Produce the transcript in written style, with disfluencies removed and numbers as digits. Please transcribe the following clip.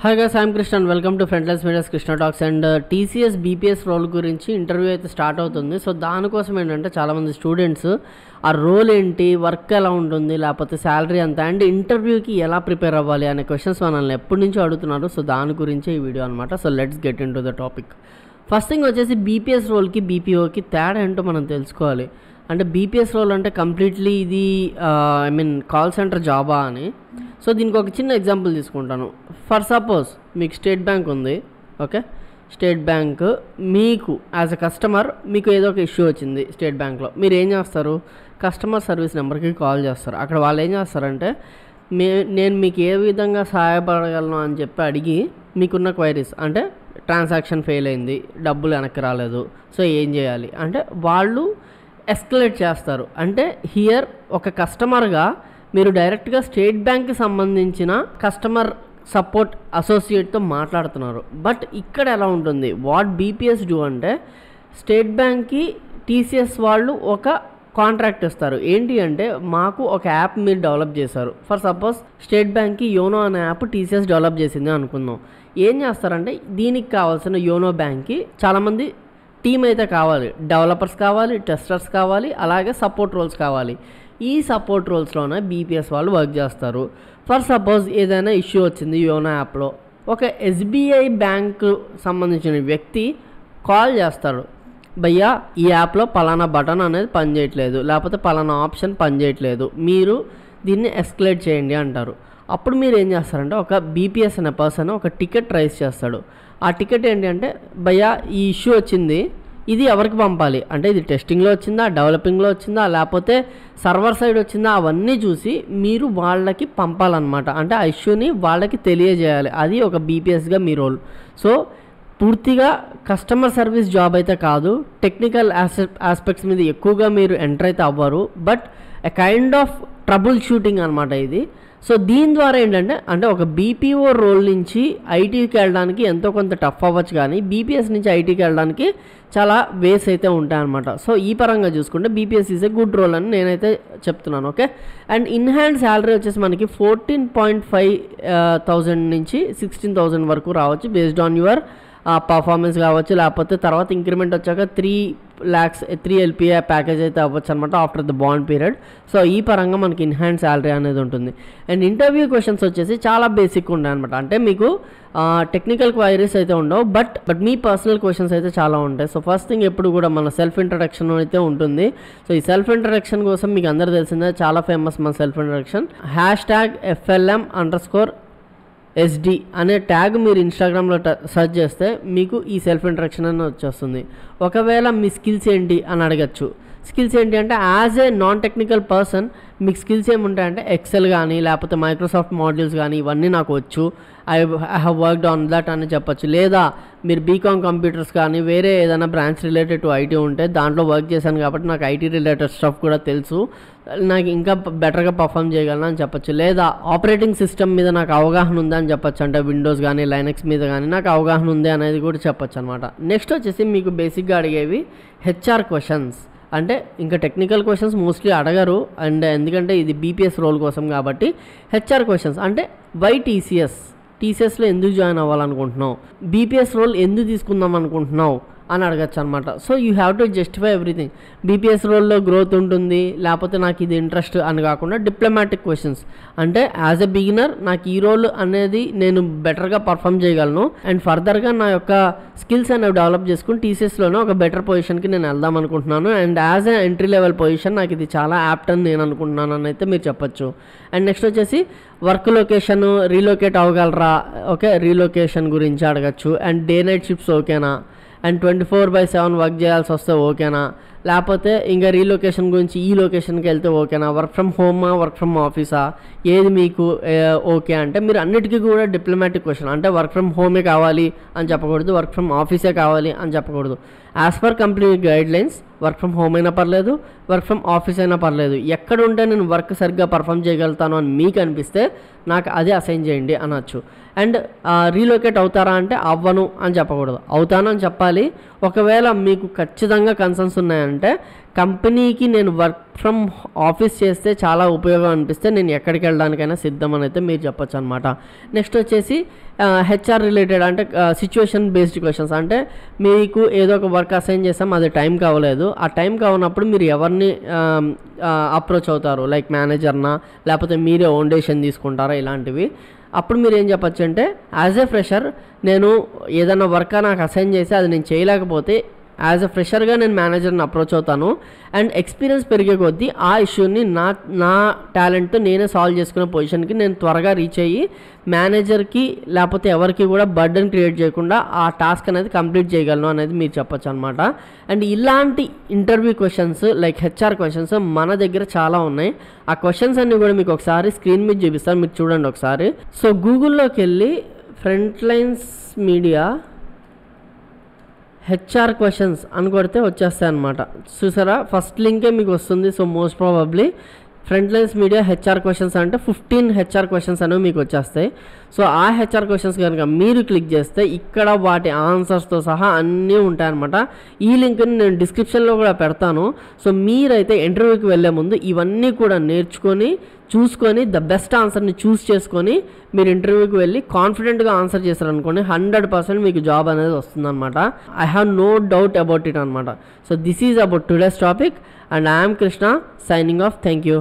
Hi guys, I'm Krishna and welcome to Frontlines media's Krishna talks. And TCS BPS role గురించి interview అయితే start అవుతుంది. So దానికోసం ఏంటంటే చాలామంది స్టూడెంట్స్ ఆ రోల్ ఏంటి, వర్క్ ఎలా ఉంటుంది, లేకపోతే శాలరీ ఎంత, అండ్ ఇంటర్వ్యూకి ఎలా ప్రిపేర్ అవ్వాలి అనే క్వశ్చన్స్ మనల్ని ఎప్పటి నుంచో అడుగుతున్నారు. సో దాని గురించే ఈ వీడియో అనమాట. So let's get in to the topic. First thing వచ్చేసి బీపీఎస్ రోల్కి బీపీఓకి తేడా ఏంటో మనం తెలుసుకోవాలి. అంటే బీపీఎస్ రోల్ అంటే కంప్లీట్లీ ఇది కాల్ సెంటర్ జాబా అని. సో దీనికి ఒక చిన్న ఎగ్జాంపుల్ తీసుకుంటాను. ఫర్ సపోజ్ మీకు స్టేట్ బ్యాంక్ ఉంది, ఓకే. స్టేట్ బ్యాంక్ మీకు యాజ్ అ కస్టమర్ మీకు ఏదో ఒక ఇష్యూ వచ్చింది స్టేట్ బ్యాంక్లో. మీరు ఏం చేస్తారు? కస్టమర్ సర్వీస్ నెంబర్కి కాల్ చేస్తారు. అక్కడ వాళ్ళు ఏం చేస్తారంటే నేను మీకు ఏ విధంగా సహాయపడగలను అని చెప్పి అడిగి మీకున్న క్వైరీస్, అంటే ట్రాన్సాక్షన్ ఫెయిల్ అయింది, డబ్బులు వెనక్కి రాలేదు, సో ఏం చేయాలి అంటే వాళ్ళు ఎస్కలేట్ చేస్తారు. అంటే హియర్ ఒక కస్టమర్గా మీరు డైరెక్ట్గా స్టేట్ బ్యాంక్కి సంబంధించిన కస్టమర్ సపోర్ట్ అసోసియేట్తో మాట్లాడుతున్నారు. బట్ ఇక్కడ ఎలా ఉంటుంది, వాట్ బీపీఎస్ డూ అంటే స్టేట్ బ్యాంక్కి టీసీఎస్ వాళ్ళు ఒక కాంట్రాక్ట్ ఇస్తారు. ఏంటి అంటే మాకు ఒక యాప్ మీరు డెవలప్ చేశారు. ఫర్ సపోజ్ స్టేట్ బ్యాంక్కి యోనో అనే యాప్ టీసీఎస్ డెవలప్ చేసింది అనుకుందాం. ఏం చేస్తారంటే దీనికి కావాల్సిన యోనో బ్యాంక్కి చాలామంది టీం అయితే కావాలి, డెవలపర్స్ కావాలి, టెస్టర్స్ కావాలి, అలాగే సపోర్ట్ రోల్స్ కావాలి. ఈ సపోర్ట్ రోల్స్లోనే బీపీఎస్ వాళ్ళు వర్క్ చేస్తారు. ఫర్ సపోజ్ ఏదైనా ఇష్యూ వచ్చింది యోనో యాప్లో, ఒక ఎస్బీఐ బ్యాంకు సంబంధించిన వ్యక్తి కాల్ చేస్తాడు, భయ్యా ఈ యాప్లో పలానా బటన్ అనేది పనిచేయట్లేదు, లేకపోతే పలానా ఆప్షన్ పనిచేయట్లేదు, మీరు దీన్ని ఎస్కలేట్ చేయండి అంటారు. అప్పుడు మీరు ఏం చేస్తారంటే ఒక బీపీఎస్ అనే పర్సన్ ఒక టికెట్ రైజ్ చేస్తాడు. ఆ టికెట్ ఏంటి అంటే భయ్యా ఈ ఇష్యూ వచ్చింది, ఇది ఎవరికి పంపాలి అంటే ఇది టెస్టింగ్లో వచ్చిందా, డెవలపింగ్లో వచ్చిందా, లేకపోతే సర్వర్ సైడ్ వచ్చిందా, అవన్నీ చూసి మీరు వాళ్ళకి పంపాలన్నమాట. అంటే ఆ ఇష్యూని వాళ్ళకి తెలియజేయాలి. అది ఒక బీపీఎస్గా మీ రోల్. సో పూర్తిగా కస్టమర్ సర్వీస్ జాబ్ అయితే కాదు, టెక్నికల్ ఆస్పెక్ట్స్ మీద ఎక్కువగా మీరు ఎంటర్ అయితే అవ్వరు, but a kind of trouble shooting అనమాట ఇది. సో దీని ద్వారా ఏంటంటే అంటే ఒక బీపీఓ రోల్ నుంచి ఐటీకి వెళ్ళడానికి ఎంతో కొంత టఫ్ అవ్వచ్చు, కానీ బీపీఎస్ నుంచి ఐటీకి వెళ్ళడానికి చాలా వేస్ అయితే ఉంటాయన్నమాట. సో ఈ పరంగా చూసుకుంటే BPS is a good role అని నేనైతే చెప్తున్నాను, okay. And in hand salary వచ్చేసి మనకి 14,500 నుంచి 16,000 వరకు రావచ్చు, బేస్డ్ ఆన్ యువర్ పర్ఫార్మెన్స్ కావచ్చు, లేకపోతే తర్వాత ఇంక్రిమెంట్ వచ్చాక 3 lakhs 3 LPA ప్యాకేజ్ అయితే అవ్వచ్చు అనమాట after the bond period. So ఈ పరంగా మనకి ఇన్ హ్యాండ్ శాలరీ అనేది ఉంటుంది. అండ్ ఇంటర్వ్యూ క్వశ్చన్స్ వచ్చేసి చాలా బేసిక్ ఉంటాయి అనమాట. అంటే మీకు టెక్నికల్ క్వైరీస్ అయితే ఉండవు, బట్ మీ పర్సనల్ క్వశ్చన్స్ అయితే చాలా ఉంటాయి. సో ఫస్ట్ థింగ్ ఎప్పుడు కూడా మన సెల్ఫ్ ఇంట్రడక్షన్ అయితే ఉంటుంది. సో ఈ సెల్ఫ్ ఇంట్రడక్షన్ కోసం మీకు అందరూ తెలిసిందే, చాలా ఫేమస్ మన సెల్ఫ్ ఇంట్రడక్షన్. #FLM_SD అనే ట్యాగ్ మీరు ఇన్స్టాగ్రామ్లో సెర్చ్ చేస్తే మీకు ఈ సెల్ఫ్ ఇంట్రడక్షన్ అని వచ్చేస్తుంది. ఒకవేళ మీ స్కిల్స్ ఏంటి అని అడగచ్చు. స్కిల్స్ ఏంటి అంటే as a non technical person మీకు స్కిల్స్ ఏముంటాయంటే ఎక్సెల్ కానీ, లేకపోతే మైక్రోసాఫ్ట్ మాడ్యూల్స్ కానీ, ఇవన్నీ నాకు వచ్చు, I have worked on that అని చెప్పచ్చు. లేదా మీరు బీకామ్ కంప్యూటర్స్ కానీ వేరే ఏదైనా బ్రాంచ్ రిలేటెడ్ టు ఐటీ ఉంటే దాంట్లో వర్క్ చేశాను కాబట్టి నాకు ఐటీ రిలేటెడ్ స్టఫ్ కూడా తెలుసు, నాకు ఇంకా బెటర్గా పర్ఫామ్ చేయగలను అని చెప్పచ్చు. లేదా ఆపరేటింగ్ సిస్టమ్ మీద నాకు అవగాహన ఉంది అని చెప్పచ్చు, అంటే విండోస్ కానీ లైనక్స్ మీద కానీ నాకు అవగాహన ఉంది అనేది కూడా చెప్పచ్చు అనమాట. నెక్స్ట్ వచ్చేసి మీకు బేసిక్గా అడిగేవి హెచ్ఆర్ క్వశ్చన్స్. అంటే ఇంకా టెక్నికల్ క్వశ్చన్స్ మోస్ట్లీ అడగరు, అండ్ ఎందుకంటే ఇది బీపీఎస్ రోల్ కోసం కాబట్టి. హెచ్ఆర్ క్వశ్చన్స్ అంటే వై టీసీఎస్లో ఎందుకు జాయిన్ అవ్వాలనుకుంటున్నావు, బీపీఎస్ రోల్ ఎందుకు తీసుకుందాం అనుకుంటున్నావు అని అడగచ్చు అనమాట. So you have to justify everything. BPS రోల్లో గ్రోత్ ఉంటుంది, లేకపోతే నాకు ఇది ఇంట్రెస్ట్ అని కాకుండా డిప్లొమాటిక్ క్వశ్చన్స్. అంటే యాజ్ ఎ బిగినర్ నాకు ఈ రోల్ అనేది నేను బెటర్గా పర్ఫామ్ చేయగలను, అండ్ ఫర్దర్గా నా యొక్క స్కిల్స్ అనేవి డెవలప్ చేసుకుని టీసీఎస్లోనే ఒక బెటర్ పొజిషన్కి నేను వెళ్దాం అనుకుంటున్నాను, and as a entry level position నాకు ఇది చాలా యాప్ట్ అని నేను అనుకుంటున్నాను అని అయితే మీరు చెప్పచ్చు. అండ్ నెక్స్ట్ వచ్చేసి వర్క్ లొకేషన్ రీలొకేట్ అవ్వగలరా, ఓకే, రీలొకేషన్ గురించి అడగచ్చు. అండ్ డే నైట్ షిఫ్ట్స్ ఓకేనా, అండ్ 24/7 వర్క్ చేయాల్సి వస్తే ఓకేనా, లేకపోతే ఇంకా రీలొకేషన్ గురించి ఈ లొకేషన్కి వెళ్తే ఓకేనా, వర్క్ ఫ్రమ్ హోమా వర్క్ ఫ్రమ్ ఆఫీసా, ఏది మీకు ఓకే అంటే మీరు అన్నిటికీ కూడా డిప్లొమాటిక్ క్వశ్చన్. అంటే వర్క్ ఫ్రమ్ హోమే కావాలి అని చెప్పకూడదు, వర్క్ ఫ్రమ్ ఆఫీసే కావాలి అని చెప్పకూడదు. As per company guidelines work from home అయినా పర్లేదు, వర్క్ ఫ్రమ్ ఆఫీస్ అయినా పర్లేదు, ఎక్కడ ఉంటే నేను వర్క్ సరిగ్గా పర్ఫామ్ చేయగలుగుతాను అని మీకు అనిపిస్తే నాకు అదే అసైన్ చేయండి అనొచ్చు. అండ్ రీలొకేట్ అవుతారా అంటే అవ్వను అని చెప్పకూడదు, అవుతాను అని చెప్పాలి. ఒకవేళ మీకు ఖచ్చితంగా కన్సర్న్స్ ఉన్నాయంటే అంటే కంపెనీకి నేను వర్క్ ఫ్రమ్ ఆఫీస్ చేస్తే చాలా ఉపయోగం అనిపిస్తే నేను ఎక్కడికి వెళ్ళడానికైనా సిద్ధం అని అయితే మీరు చెప్పొచ్చు అనమాట. నెక్స్ట్ వచ్చేసి హెచ్ఆర్ రిలేటెడ్ అంటే సిచ్యువేషన్ బేస్డ్ క్వశ్చన్స్. అంటే మీకు ఏదో ఒక వర్క్ అసైన్ చేస్తాం, అది టైం కావలేదు, ఆ టైం కావనప్పుడు మీరు ఎవరిని అప్రోచ్ అవుతారు, లైక్ మేనేజర్నా లేకపోతే మీరే ఓన్ డెసిషన్ తీసుకుంటారా, ఇలాంటివి. అప్పుడు మీరు ఏం చెప్పచ్చు అంటే యాజ్ ఏ ఫ్రెషర్ నేను ఏదైనా వర్క్ నాకు అసైన్ చేసి అది నేను చేయలేకపోతే యాజ్ ఎ ఫ్రెషర్గా నేను మేనేజర్ని అప్రోచ్ అవుతాను. అండ్ ఎక్స్పీరియన్స్ పెరిగే కొద్దీ ఆ ఇష్యూని నా టాలెంట్తో నేనే సాల్వ్ చేసుకునే పొజిషన్కి నేను త్వరగా రీచ్ అయ్యి మేనేజర్కి లేకపోతే ఎవరికి కూడా బర్డెన్ క్రియేట్ చేయకుండా ఆ టాస్క్ అనేది కంప్లీట్ చేయగలను అనేది మీరు చెప్పొచ్చు అనమాట. అండ్ ఇలాంటి interview questions like HR questions మన దగ్గర చాలా ఉన్నాయి. ఆ క్వశ్చన్స్ అన్నీ కూడా మీకు ఒకసారి స్క్రీన్ మీద చూపిస్తాను, మీరు చూడండి ఒకసారి. సో గూగుల్లోకి వెళ్ళి ఫ్రంట్లైన్స్ మీడియా హెచ్ఆర్ క్వశ్చన్స్ అని కొడితే వచ్చేస్తాయి అనమాట. చూసారా, ఫస్ట్ లింకే మీకు వస్తుంది. So most probably Frontlines media HR questions అంటే 15 హెచ్ఆర్ క్వశ్చన్స్ అనేవి మీకు వచ్చేస్తాయి. సో ఆ హెచ్ఆర్ క్వశ్చన్స్ కనుక మీరు క్లిక్ చేస్తే ఇక్కడ వాటి ఆన్సర్స్తో సహా అన్నీ ఉంటాయన్నమాట. ఈ లింక్ని నేను డిస్క్రిప్షన్లో కూడా పెడతాను. సో మీరైతే ఇంటర్వ్యూకి వెళ్ళే ముందు ఇవన్నీ కూడా నేర్చుకొని చూసుకొని ద బెస్ట్ ఆన్సర్ని చూస్ చేసుకొని మీరు ఇంటర్వ్యూకి వెళ్ళి కాన్ఫిడెంట్గా ఆన్సర్ చేశారనుకోండి 100% మీకు జాబ్ అనేది వస్తుందన్నమాట. I have no doubt about it అనమాట. So this is about today's topic and I'm Krishna signing off. Thank you.